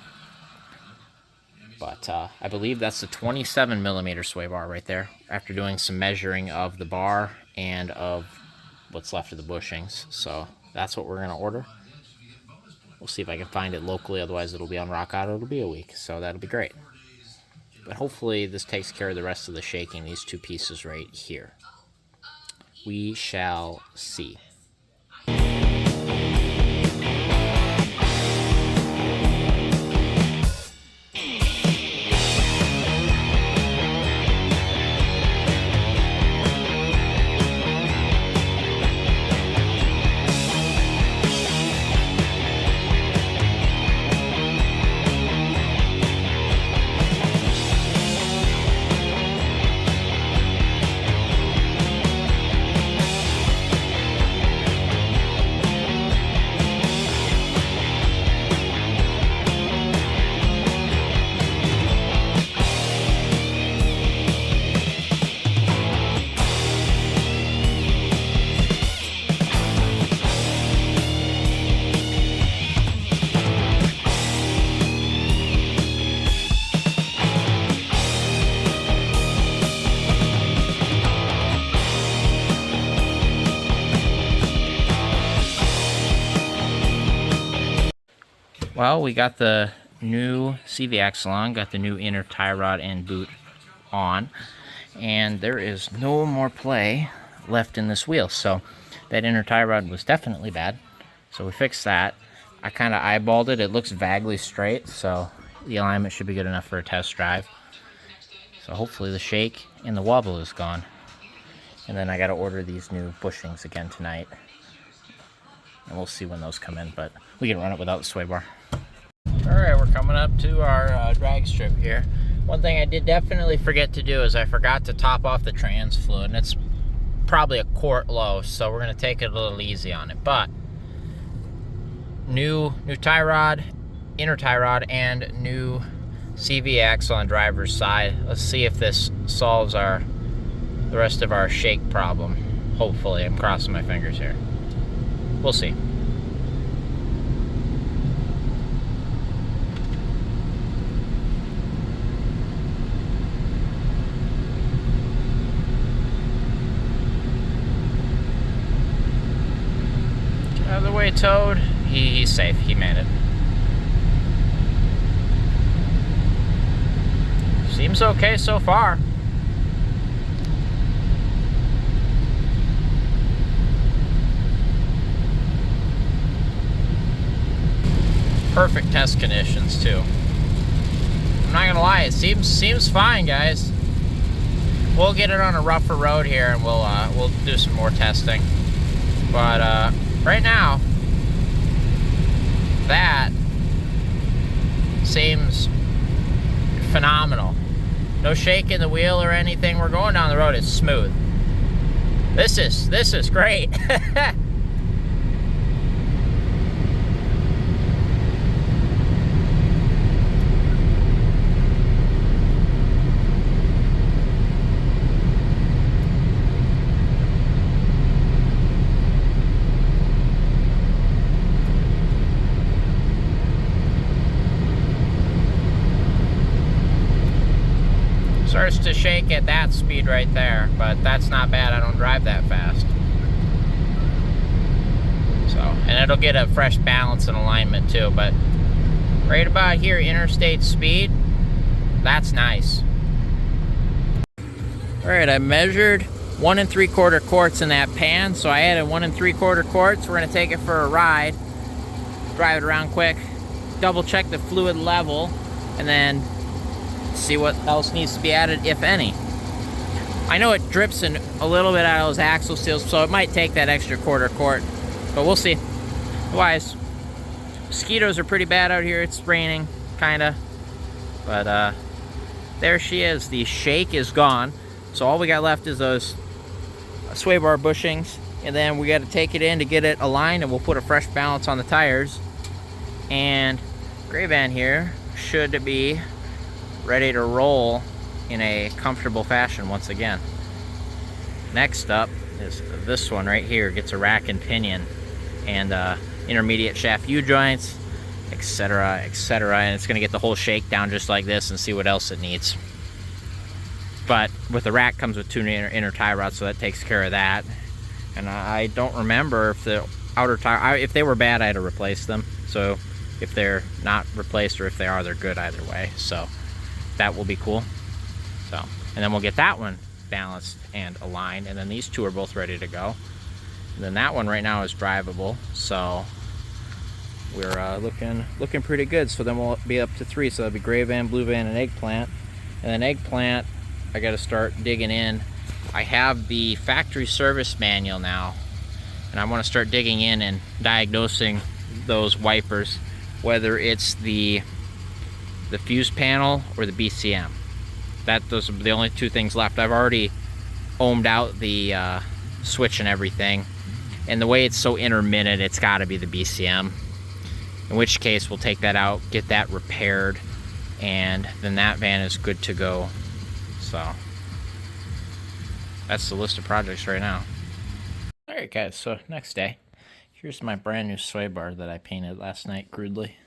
But I believe that's the 27 millimeter sway bar right there, after doing some measuring of the bar and of what's left of the bushings. So that's what we're going to order. We'll see if I can find it locally, otherwise it'll be on Rock Auto. It'll be a week, so that'll be great. But hopefully this takes care of the rest of the shaking, these two pieces right here. We shall see. Well, we got the new CV axle on, got the new inner tie rod and boot on, and there is no more play left in this wheel. So that inner tie rod was definitely bad, so we fixed that. I kind of eyeballed it. It looks vaguely straight, so the alignment should be good enough for a test drive. So hopefully the shake and the wobble is gone. And then I got to order these new bushings again tonight, and we'll see when those come in, but we can run it without the sway bar. Alright, we're coming up to our drag strip here. One thing I did definitely forget to do is I forgot to top off the trans fluid, and it's probably a quart low, so we're going to take it a little easy on it. But new tie rod, inner tie rod, and new CV axle on driver's side. Let's see if this solves the rest of our shake problem. Hopefully, I'm crossing my fingers here. We'll see. Out of the way, Toad. He's safe. He made it. Seems okay so far. Perfect test conditions too. I'm not gonna lie, it seems fine, guys. We'll get it on a rougher road here, and we'll do some more testing. But right now, that seems phenomenal. No shake in the wheel or anything. We're going down the road. It's smooth. This is great. Starts to shake at that speed right there, but that's not bad. I don't drive that fast. So, and it'll get a fresh balance and alignment too, but right about here, interstate speed, that's nice. All right, I measured 1 3/4 quarts in that pan, so I added 1 3/4 quarts. We're gonna take it for a ride, drive it around quick, double check the fluid level, and then see what else needs to be added, if any. I know it drips in a little bit out of those axle seals, so it might take that extra 1/4 quart, but we'll see. Otherwise, mosquitoes are pretty bad out here. It's raining, kinda, but there she is. The shake is gone, so all we got left is those sway bar bushings, and then we got to take it in to get it aligned, and we'll put a fresh balance on the tires, and Gray Van here should be ready to roll in a comfortable fashion once again. Next up is this one right here. Gets a rack and pinion and intermediate shaft U-joints. etc., etc. And it's going to get the whole shakedown just like this and see what else it needs. But with the rack comes with 2 inner tie rods, so that takes care of that. And I don't remember if the outer tie, if they were bad, I had to replace them. So if they're not replaced, or if they are, they're good either way. So that will be cool. So, and then we'll get that one balanced and aligned, and then these 2 are both ready to go. And then that one right now is drivable, so we're looking pretty good. So then we'll be up to 3. So that'll be gray van, blue van, and eggplant. And then eggplant, I got to start digging in. I have the factory service manual now, and I want to start digging in and diagnosing those wipers, whether it's the fuse panel or the BCM. Those are the only 2 things left. I've already ohmed out the switch and everything, and the way it's so intermittent, it's got to be the BCM. In which case, we'll take that out, get that repaired, and then that van is good to go. So that's the list of projects right now. Alright guys, so next day, here's my brand new sway bar that I painted last night crudely.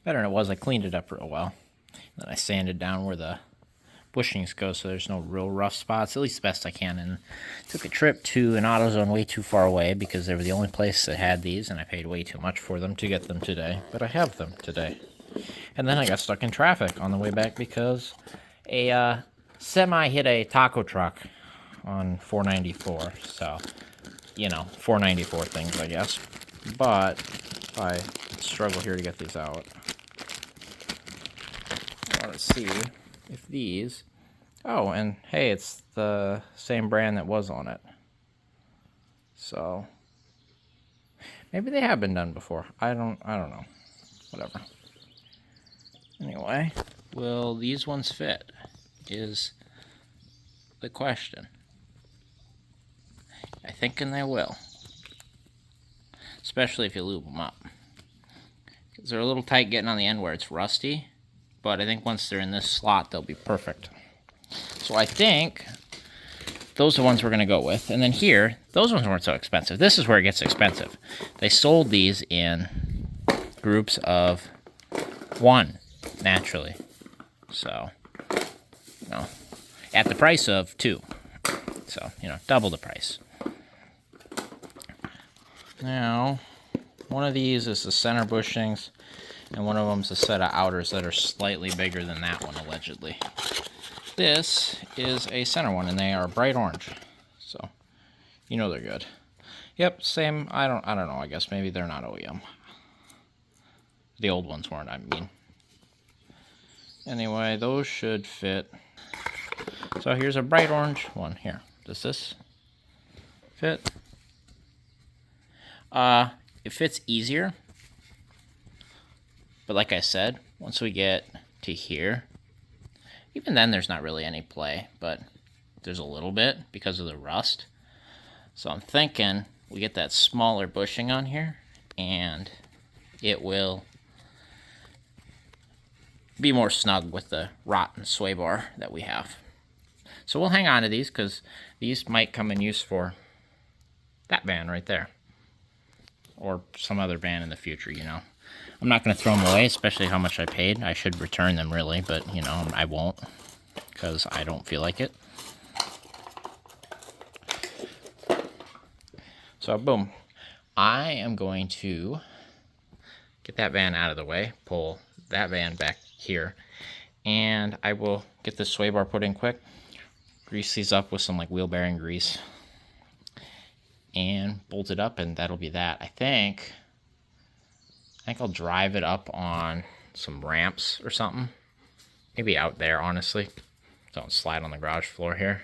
Better than it was, I cleaned it up real well. Then I sanded down where the bushings go so there's no real rough spots, at least the best I can. And took a trip to an AutoZone way too far away because they were the only place that had these, and I paid way too much for them to get them today, but I have them today. And then I got stuck in traffic on the way back because a semi hit a taco truck on 494. So, you know, 494 things, I guess. But I struggle here to get these out. I want to see if these... Oh, and hey, it's the same brand that was on it. So maybe they have been done before. I don't know. Whatever. Anyway, will these ones fit is the question. I'm thinking they will. Especially if you lube them up. Because they're a little tight getting on the end where it's rusty. But I think once they're in this slot, they'll be perfect. So I think those are the ones we're going to go with. And then here, those ones weren't so expensive. This is where it gets expensive. They sold these in groups of 1, naturally. So, you know, at the price of 2. So, you know, double the price. Now, one of these is the center bushings, and one of them is a set of outers that are slightly bigger than that one, allegedly. This is a center one, and they are bright orange, so you know they're good. Yep, same. I don't know. I guess maybe they're not OEM. The old ones weren't, I mean. Anyway, those should fit. So here's a bright orange one here. Does this fit? It fits easier. But like I said, once we get to here, even then there's not really any play, but there's a little bit because of the rust. So I'm thinking we get that smaller bushing on here, and it will be more snug with the rotten sway bar that we have. So we'll hang on to these because these might come in use for that van right there. Or some other van in the future, you know. I'm not going to throw them away, especially how much I paid. I should return them, really, but, you know, I won't because I don't feel like it. So, boom. I am going to get that van out of the way, pull that van back here, and I will get this sway bar put in quick, grease these up with some, like, wheel bearing grease, and bolt it up, and that'll be that. I think I'll drive it up on some ramps or something. Maybe out there, honestly. Don't slide on the garage floor here.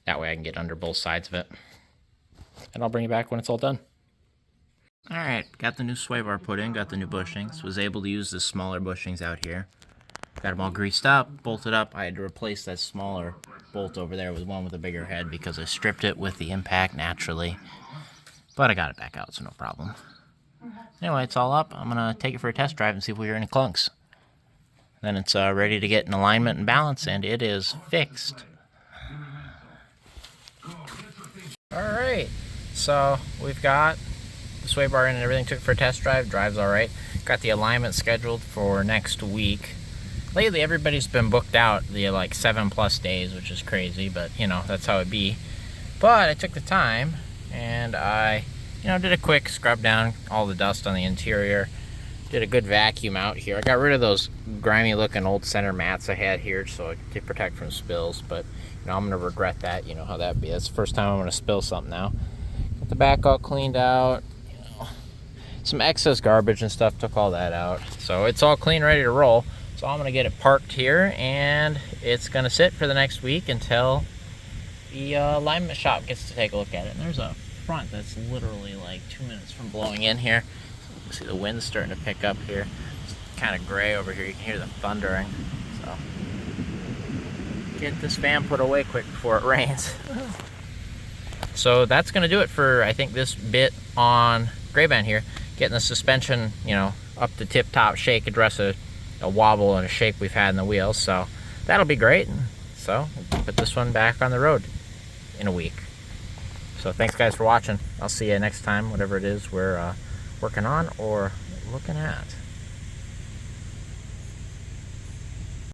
That way I can get under both sides of it. And I'll bring it back when it's all done. Alright, got the new sway bar put in, got the new bushings. Was able to use the smaller bushings out here. Got them all greased up, bolted up. I had to replace that smaller bolt over there with one with a bigger head because I stripped it with the impact naturally. But I got it back out, so no problem. Anyway, it's all up. I'm going to take it for a test drive and see if we hear any clunks. Then it's ready to get in alignment and balance, and it is fixed. Alright, so we've got the sway bar in and everything. Took it for a test drive. Drives alright. Got the alignment scheduled for next week. Lately, everybody's been booked out the like 7+ days, which is crazy, but you know, that's how it be. But I took the time and I, did a quick scrub down all the dust on the interior. Did a good vacuum out here. I got rid of those grimy looking old center mats I had here so to protect from spills, but I'm gonna regret that. You know how that be. That's the first time I'm gonna spill something now. Got the back all cleaned out. Some excess garbage and stuff, took all that out. So it's all clean, ready to roll. So I'm gonna get it parked here and it's gonna sit for the next week until the alignment shop gets to take a look at it. And there's a front that's literally like 2 minutes from blowing in here. See the wind's starting to pick up here. It's kind of gray over here. You can hear the thundering. So get this van put away quick before it rains. So that's going to do it for, I think, this bit on Gray Van here. Getting the suspension, up to tip-top shake, address a wobble and a shake we've had in the wheels. So that'll be great. So we'll put this one back on the road in a week. So thanks, guys, for watching. I'll see you next time, whatever it is we're working on or looking at.